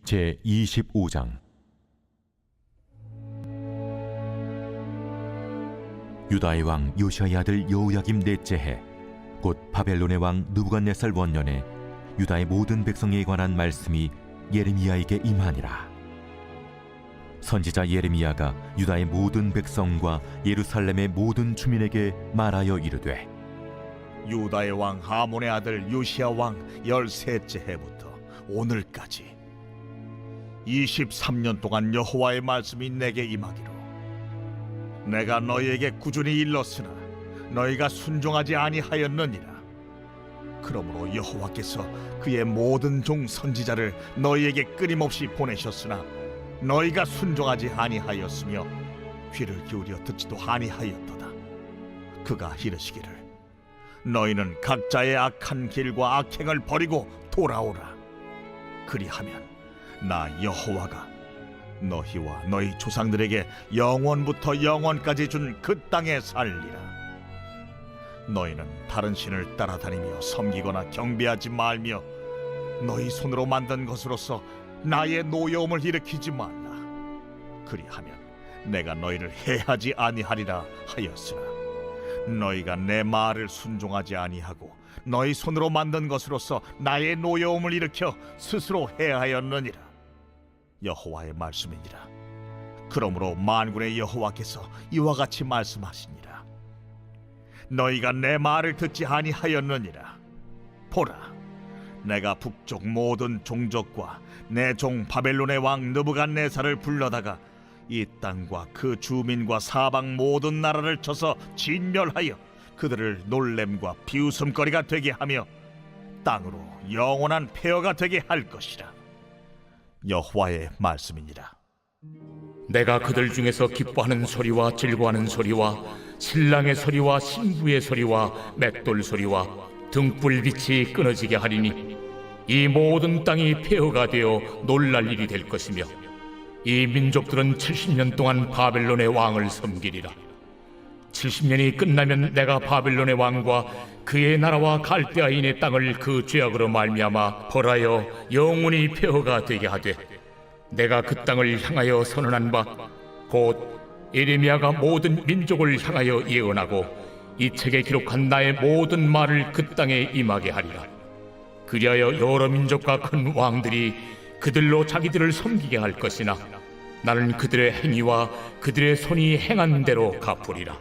제25장. 유다의 왕 요시아의 아들 여호야김 넷째 해, 곧 바벨론의 왕 느부갓네살 원년에 유다의 모든 백성에 관한 말씀이 예레미야에게 임하니라. 선지자 예레미야가 유다의 모든 백성과 예루살렘의 모든 주민에게 말하여 이르되, 유다의 왕 아몬의 아들 요시야 왕 13째 해부터 오늘까지 23년 동안 여호와의 말씀이 내게 임하기로, 내가 너희에게 꾸준히 일렀으나 너희가 순종하지 아니하였느니라. 그러므로 여호와께서 그의 모든 종 선지자를 너희에게 끊임없이 보내셨으나 너희가 순종하지 아니하였으며 귀를 기울여 듣지도 아니하였도다. 그가 이르시기를, 너희는 각자의 악한 길과 악행을 버리고 돌아오라. 그리하면 나 여호와가 너희와 너희 조상들에게 영원부터 영원까지 준 그 땅에 살리라. 너희는 다른 신을 따라다니며 섬기거나 경배하지 말며 너희 손으로 만든 것으로서 나의 노여움을 일으키지 말라. 그리하면 내가 너희를 해하지 아니하리라 하였으나 너희가 내 말을 순종하지 아니하고 너희 손으로 만든 것으로서 나의 노여움을 일으켜 스스로 해하였느니라. 여호와의 말씀이니라. 그러므로 만군의 여호와께서 이와 같이 말씀하시니라. 너희가 내 말을 듣지 아니하였느니라. 보라, 내가 북쪽 모든 종족과 내 종 바벨론의 왕 느부갓네살을 불러다가 이 땅과 그 주민과 사방 모든 나라를 쳐서 진멸하여 그들을 놀램과 비웃음거리가 되게 하며 땅으로 영원한 폐허가 되게 할 것이라. 여호와의 말씀이니라. 내가 그들 중에서 기뻐하는 소리와 즐거워하는 소리와 신랑의 소리와 신부의 소리와 맷돌 소리와 등불빛이 끊어지게 하리니 이 모든 땅이 폐허가 되어 놀랄 일이 될 것이며 이 민족들은 70년 동안 바벨론의 왕을 섬기리라. 70년이 끝나면 내가 바벨론의 왕과 그의 나라와 갈대아인의 땅을 그 죄악으로 말미암아 벌하여 영원히 폐허가 되게 하되, 내가 그 땅을 향하여 선언한 바 곧 예레미야가 모든 민족을 향하여 예언하고 이 책에 기록한 나의 모든 말을 그 땅에 임하게 하리라. 그리하여 여러 민족과 큰 왕들이 그들로 자기들을 섬기게 할 것이나 나는 그들의 행위와 그들의 손이 행한 대로 갚으리라.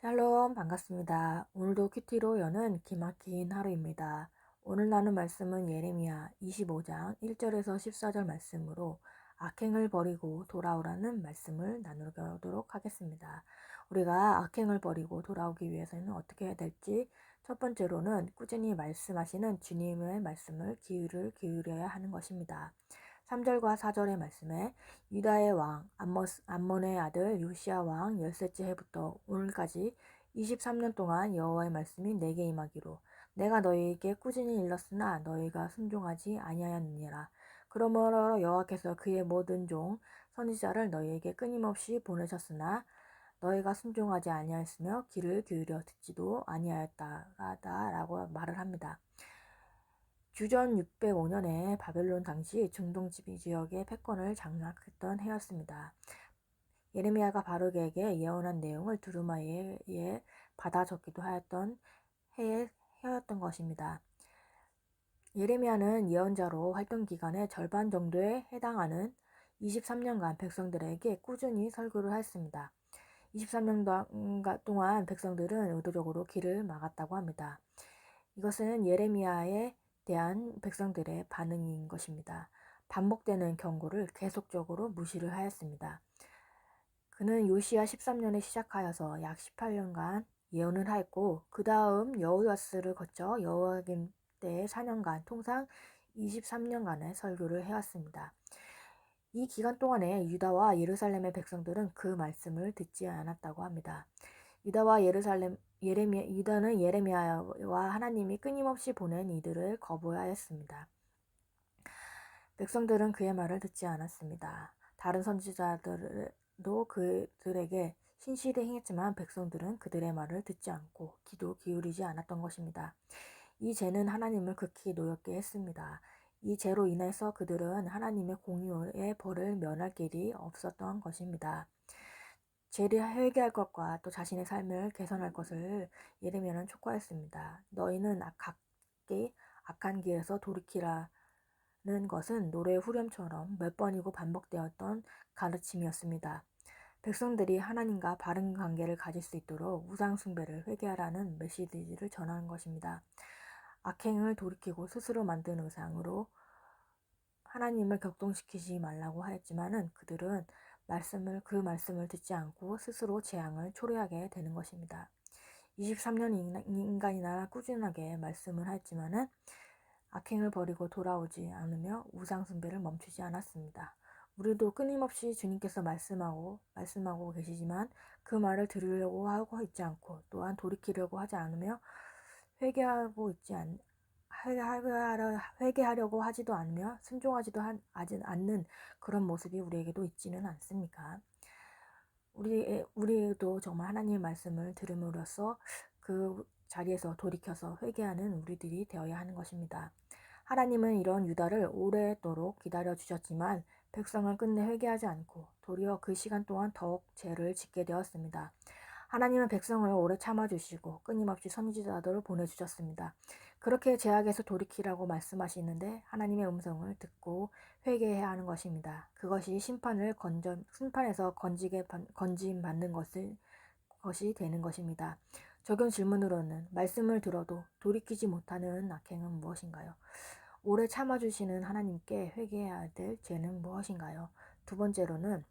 샬롬, 반갑습니다. 오늘도 큐티로 여는 기막힌 하루입니다. 오늘 나눈 말씀은 예레미야 25장 1절에서 14절 말씀으로 악행을 버리고 돌아오라는 말씀을 나누도록 하겠습니다. 우리가 악행을 버리고 돌아오기 위해서는 어떻게 해야 될지, 첫 번째로는 꾸준히 말씀하시는 주님의 말씀을 귀를 기울여야 하는 것입니다. 3절과 4절의 말씀에 유다의 왕 암몬의 아들 요시야 왕 13째 해부터 오늘까지 23년 동안 여호와의 말씀이 내게 임하기로, 내가 너희에게 꾸준히 일렀으나 너희가 순종하지 아니하였느니라. 그러므로 여호와께서 그의 모든 종 선지자를 너희에게 끊임없이 보내셨으나 너희가 순종하지 아니하였으며 귀를 기울여 듣지도 아니하였다라고 말을 합니다. 주전 605년에 바벨론 당시 중동 지역의 패권을 장악했던 해였습니다. 예레미야가 바룩에게 예언한 내용을 두루마리에 받아 적기도 하였던 해였던 것입니다. 예레미야는 예언자로 활동 기간의 절반 정도에 해당하는 23년간 백성들에게 꾸준히 설교를 하였습니다. 23년 동안 백성들은 의도적으로 길을 막았다고 합니다. 이것은 예레미야에 대한 백성들의 반응인 것입니다. 반복되는 경고를 계속적으로 무시를 하였습니다. 그는 요시야 13년에 시작하여서 약 18년간 예언을 하였고, 그 다음 여호야스를 거쳐 여호야김 때의 4년간 통상 23년간의 설교를 해왔습니다. 이 기간 동안에 유다와 예루살렘의 백성들은 그 말씀을 듣지 않았다고 합니다. 유다는 예레미야와 하나님이 끊임없이 보낸 이들을 거부하였습니다. 백성들은 그의 말을 듣지 않았습니다. 다른 선지자들도 그들에게 신실히 행했지만 백성들은 그들의 말을 듣지 않고 귀도 기울이지 않았던 것입니다. 이 죄는 하나님을 극히 노엽게 했습니다. 이 죄로 인해서 그들은 하나님의 공의의 벌을 면할 길이 없었던 것입니다. 죄를 회개할 것과 또 자신의 삶을 개선할 것을 예레미야는 촉구했습니다. 너희는 각기 악한 길에서 돌이키라는 것은 노래의 후렴처럼 몇 번이고 반복되었던 가르침이었습니다. 백성들이 하나님과 바른 관계를 가질 수 있도록 우상 숭배를 회개하라는 메시지를 전하는 것입니다. 악행을 돌이키고 스스로 만든 우상으로 하나님을 격동시키지 말라고 하였지만은 그들은 그 말씀을 듣지 않고 스스로 재앙을 초래하게 되는 것입니다. 23년 인간이나 꾸준하게 말씀을 하였지만은 악행을 버리고 돌아오지 않으며 우상 숭배를 멈추지 않았습니다. 우리도 끊임없이 주님께서 말씀하고 계시지만 그 말을 들으려고 하고 있지 않고 또한 돌이키려고 하지 않으며 회개하려고 하지도 않으며 순종하지도 않는 그런 모습이 우리에게도 있지는 않습니까? 우리도 정말 하나님의 말씀을 들음으로써 그 자리에서 돌이켜서 회개하는 우리들이 되어야 하는 것입니다. 하나님은 이런 유다를 오래도록 기다려 주셨지만 백성은 끝내 회개하지 않고 도리어 그 시간 동안 더욱 죄를 짓게 되었습니다. 하나님은 백성을 오래 참아주시고 끊임없이 선지자들을 보내주셨습니다. 그렇게 죄악에서 돌이키라고 말씀하시는데 하나님의 음성을 듣고 회개해야 하는 것입니다. 그것이 심판에서 건짐받는 것이 되는 것입니다. 적용 질문으로는 말씀을 들어도 돌이키지 못하는 악행은 무엇인가요? 오래 참아주시는 하나님께 회개해야 될 죄는 무엇인가요? 두 번째로는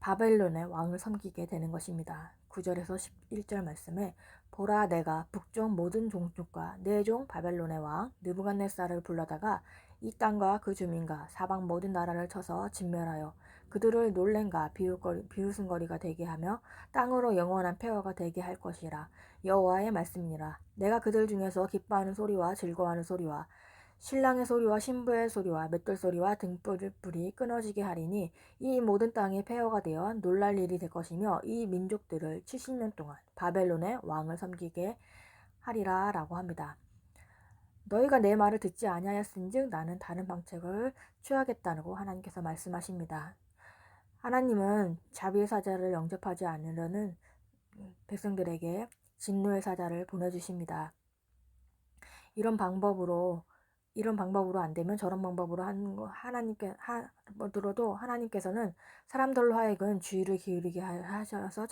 바벨론의 왕을 섬기게 되는 것입니다. 9절에서 11절 말씀에 보라 내가 북쪽 모든 종족과 내 종 바벨론의 왕 느부갓네살을 불러다가 이 땅과 그 주민과 사방 모든 나라를 쳐서 진멸하여 그들을 놀램과 비웃음거리가 되게 하며 땅으로 영원한 폐허가 되게 할 것이라. 여호와의 말씀이니라. 내가 그들 중에서 기뻐하는 소리와 즐거워하는 소리와 신랑의 소리와 신부의 소리와 맷돌 소리와 등불이 끊어지게 하리니 이 모든 땅이 폐허가 되어 놀랄 일이 될 것이며 이 민족들을 70년 동안 바벨론의 왕을 섬기게 하리라 라고 합니다. 너희가 내 말을 듣지 아니하였은즉 나는 다른 방책을 취하겠다고 하나님께서 말씀하십니다. 하나님은 자비의 사자를 영접하지 않으려는 백성들에게 진노의 사자를 보내주십니다. 이런 방법으로 안 되면 저런 방법으로 들어도 하나님께서는 사람들로 하여금 주의를 기울이게 하셔서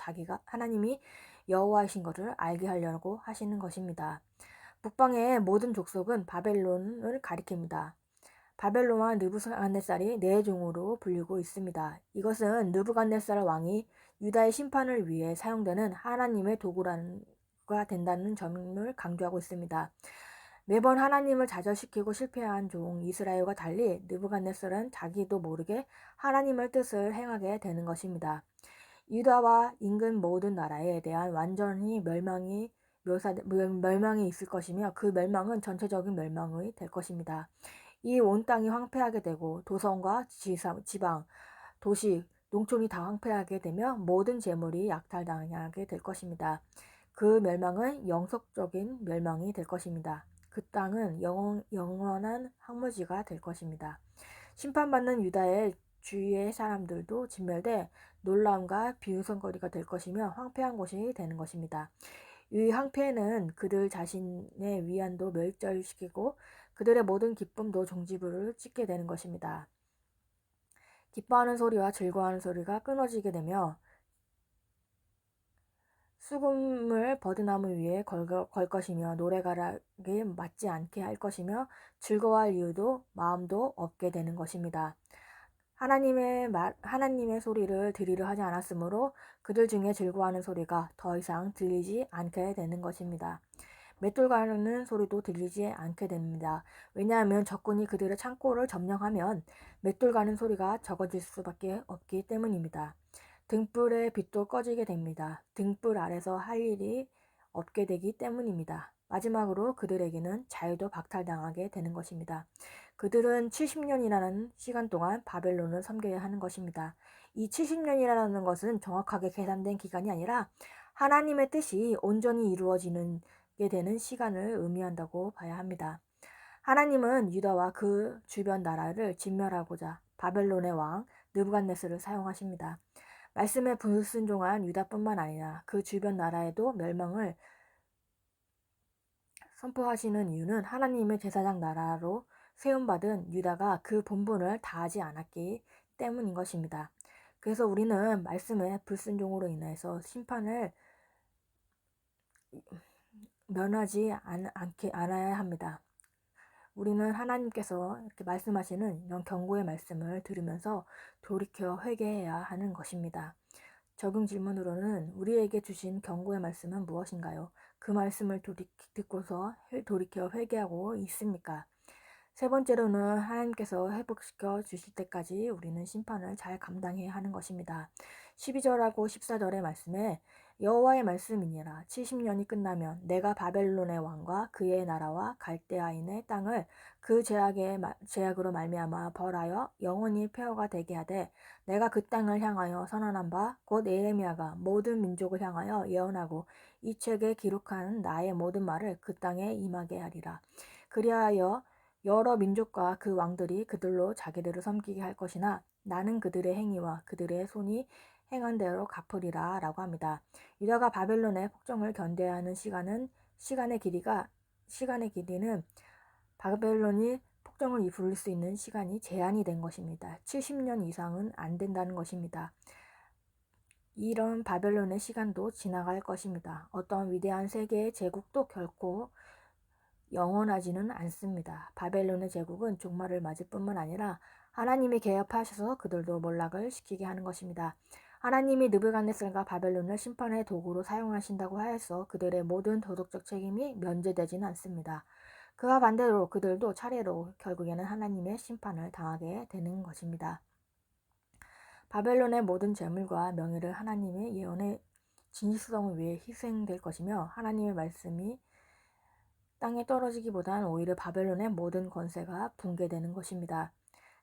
하나님이 여호와이신 것을 알게 하려고 하시는 것입니다. 북방의 모든 족속은 바벨론을 가리킵니다. 바벨론과 느부갓네살이 네 종으로 불리고 있습니다. 이것은 느부갓네살 왕이 유다의 심판을 위해 사용되는 하나님의 도구가 된다는 점을 강조하고 있습니다. 매번 하나님을 좌절시키고 실패한 종 이스라엘과 달리 느부갓네살은 자기도 모르게 하나님의 뜻을 행하게 되는 것입니다. 유다와 인근 모든 나라에 대한 완전히 멸망이 있을 것이며 그 멸망은 전체적인 멸망이 될 것입니다. 이 온 땅이 황폐하게 되고 도성과 지방, 도시, 농촌이 다 황폐하게 되며 모든 재물이 약탈당하게 될 것입니다. 그 멸망은 영속적인 멸망이 될 것입니다. 그 땅은 영원한 황무지가 될 것입니다. 심판받는 유다의 주위의 사람들도 진멸돼 놀라움과 비웃음거리가 될 것이며 황폐한 곳이 되는 것입니다. 이 황폐는 그들 자신의 위안도 멸절시키고 그들의 모든 기쁨도 종지부를 찍게 되는 것입니다. 기뻐하는 소리와 즐거워하는 소리가 끊어지게 되며 수금을 버드나무 위에 걸 것이며 노래가락에 맞지 않게 할 것이며 즐거워할 이유도 마음도 없게 되는 것입니다. 하나님의 소리를 들으려 하지 않았으므로 그들 중에 즐거워하는 소리가 더 이상 들리지 않게 되는 것입니다. 맷돌 가르는 소리도 들리지 않게 됩니다. 왜냐하면 적군이 그들의 창고를 점령하면 맷돌 가는 소리가 적어질 수밖에 없기 때문입니다. 등불의 빛도 꺼지게 됩니다. 등불 아래서 할 일이 없게 되기 때문입니다. 마지막으로 그들에게는 자유도 박탈당하게 되는 것입니다. 그들은 70년이라는 시간 동안 바벨론을 섬겨야 하는 것입니다. 이 70년이라는 것은 정확하게 계산된 기간이 아니라 하나님의 뜻이 온전히 이루어지는 게 되는 시간을 의미한다고 봐야 합니다. 하나님은 유다와 그 주변 나라를 진멸하고자 바벨론의 왕 느부갓네살을 사용하십니다. 말씀에 불순종한 유다뿐만 아니라 그 주변 나라에도 멸망을 선포하시는 이유는 하나님의 제사장 나라로 세움받은 유다가 그 본분을 다하지 않았기 때문인 것입니다. 그래서 우리는 말씀의 불순종으로 인해서 심판을 면하지 않아야 합니다. 우리는 하나님께서 이렇게 말씀하시는 이런 경고의 말씀을 들으면서 돌이켜 회개해야 하는 것입니다. 적용 질문으로는 우리에게 주신 경고의 말씀은 무엇인가요? 그 말씀을 듣고서 돌이켜 회개하고 있습니까? 세 번째로는 하나님께서 회복시켜 주실 때까지 우리는 심판을 잘 감당해야 하는 것입니다. 12절하고 14절의 말씀에 여호와의 말씀이니라 70년이 끝나면 내가 바벨론의 왕과 그의 나라와 갈대아인의 땅을 그 제약으로 말미암아 벌하여 영원히 폐허가 되게 하되 내가 그 땅을 향하여 선언한 바 곧 예레미야가 모든 민족을 향하여 예언하고 이 책에 기록한 나의 모든 말을 그 땅에 임하게 하리라. 그리하여 여러 민족과 그 왕들이 그들로 자기들을 섬기게 할 것이나 나는 그들의 행위와 그들의 손이 행한 대로 갚으리라 라고 합니다. 유다가 바벨론의 폭정을 견뎌야 하는 시간의 길이는 바벨론이 폭정을 부를 수 있는 시간이 제한이 된 것입니다. 70년 이상은 안 된다는 것입니다. 이런 바벨론의 시간도 지나갈 것입니다. 어떤 위대한 세계의 제국도 결코 영원하지는 않습니다. 바벨론의 제국은 종말을 맞을 뿐만 아니라 하나님이 개업하셔서 그들도 몰락을 시키게 하는 것입니다. 하나님이 느부갓네살과 바벨론을 심판의 도구로 사용하신다고 하여서 그들의 모든 도덕적 책임이 면제되지는 않습니다. 그와 반대로 그들도 차례로 결국에는 하나님의 심판을 당하게 되는 것입니다. 바벨론의 모든 재물과 명예를 하나님의 예언의 진실성을 위해 희생될 것이며 하나님의 말씀이 땅에 떨어지기보단 오히려 바벨론의 모든 권세가 붕괴되는 것입니다.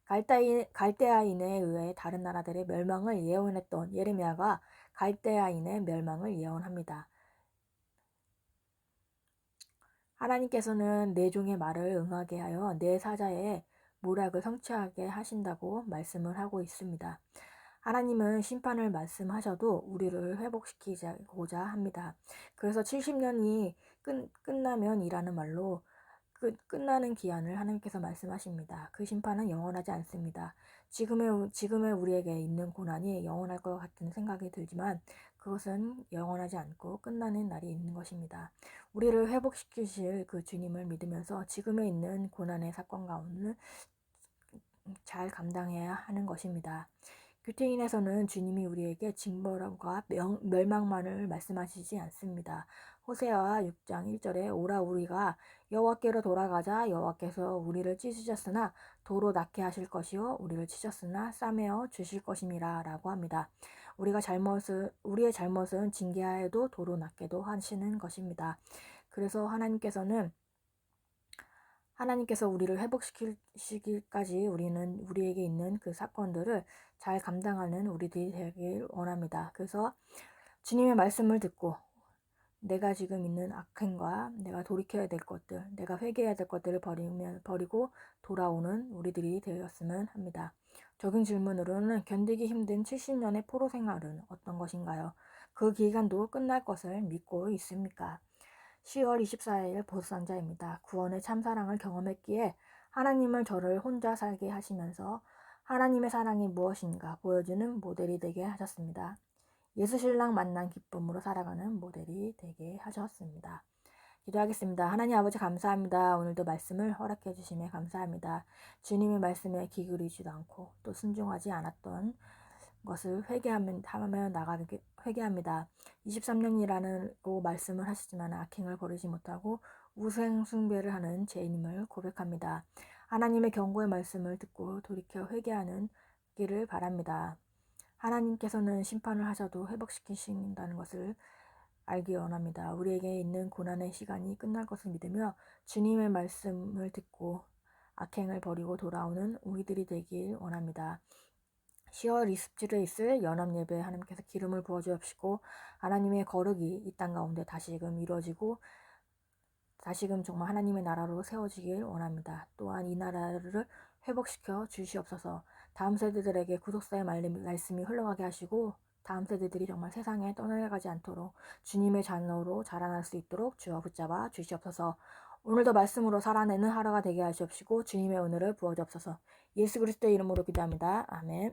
갈대아인에 의해 다른 나라들의 멸망을 예언했던 예레미야가 갈대아인의 멸망을 예언합니다. 하나님께서는 내 종의 말을 응하게 하여 내 사자의 모략을 성취하게 하신다고 말씀을 하고 있습니다. 하나님은 심판을 말씀하셔도 우리를 회복시키고자 합니다. 그래서 70년이 끝나면이라는 말로 끝나는 기한을 하나님께서 말씀하십니다. 그 심판은 영원하지 않습니다. 지금의 우리에게 있는 고난이 영원할 것 같은 생각이 들지만 그것은 영원하지 않고 끝나는 날이 있는 것입니다. 우리를 회복시키실 그 주님을 믿으면서 지금에 있는 고난의 사건 가운데 잘 감당해야 하는 것입니다. 규태인에서는 주님이 우리에게 징벌과 멸망만을 말씀하시지 않습니다. 호세아 6장 1절에 오라 우리가 여호와께로 돌아가자 여호와께서 우리를 찢으셨으나 도로 낫게 하실 것이요 우리를 치셨으나 싸매어 주실 것임이라 라고 합니다. 우리의 잘못은 징계하여도 도로 낫게도 하시는 것입니다. 그래서 하나님께서 우리를 회복시키기까지 우리는 우리에게 있는 그 사건들을 잘 감당하는 우리들이 되길 원합니다. 그래서 주님의 말씀을 듣고 내가 지금 있는 악행과 내가 돌이켜야 될 것들, 내가 회개해야 될 것들을 버리고 돌아오는 우리들이 되었으면 합니다. 적용 질문으로는 견디기 힘든 70년의 포로 생활은 어떤 것인가요? 그 기간도 끝날 것을 믿고 있습니까? 10월 24일 보수상자입니다. 구원의 참사랑을 경험했기에 하나님을 저를 혼자 살게 하시면서 하나님의 사랑이 무엇인가 보여주는 모델이 되게 하셨습니다. 예수신랑 만난 기쁨으로 살아가는 모델이 되게 하셨습니다. 기도하겠습니다. 하나님 아버지 감사합니다. 오늘도 말씀을 허락해 주심에 감사합니다. 주님의 말씀에 기울이지도 않고 또 순종하지 않았던 것을 회개합니다. 23년이라고 말씀을 하시지만 악행을 버리지 못하고 우상 숭배를 하는 죄인임을 고백합니다. 하나님의 경고의 말씀을 듣고 돌이켜 회개하는 길을 바랍니다. 하나님께서는 심판을 하셔도 회복시키신다는 것을 알기 원합니다. 우리에게 있는 고난의 시간이 끝날 것을 믿으며 주님의 말씀을 듣고 악행을 버리고 돌아오는 우리들이 되길 원합니다. 10월 27일에 있을 연합예배 하나님께서 기름을 부어주옵시고 하나님의 거룩이 이 땅 가운데 다시금 이루어지고 다시금 정말 하나님의 나라로 세워지길 원합니다. 또한 이 나라를 회복시켜 주시옵소서. 다음 세대들에게 구속사의 말씀이 흘러가게 하시고 다음 세대들이 정말 세상에 떠나가지 않도록 주님의 자녀로 자라날 수 있도록 주여 붙잡아 주시옵소서. 오늘도 말씀으로 살아내는 하루가 되게 하시옵시고 주님의 은혜를 부어주옵소서. 예수 그리스도의 이름으로 기도합니다. 아멘.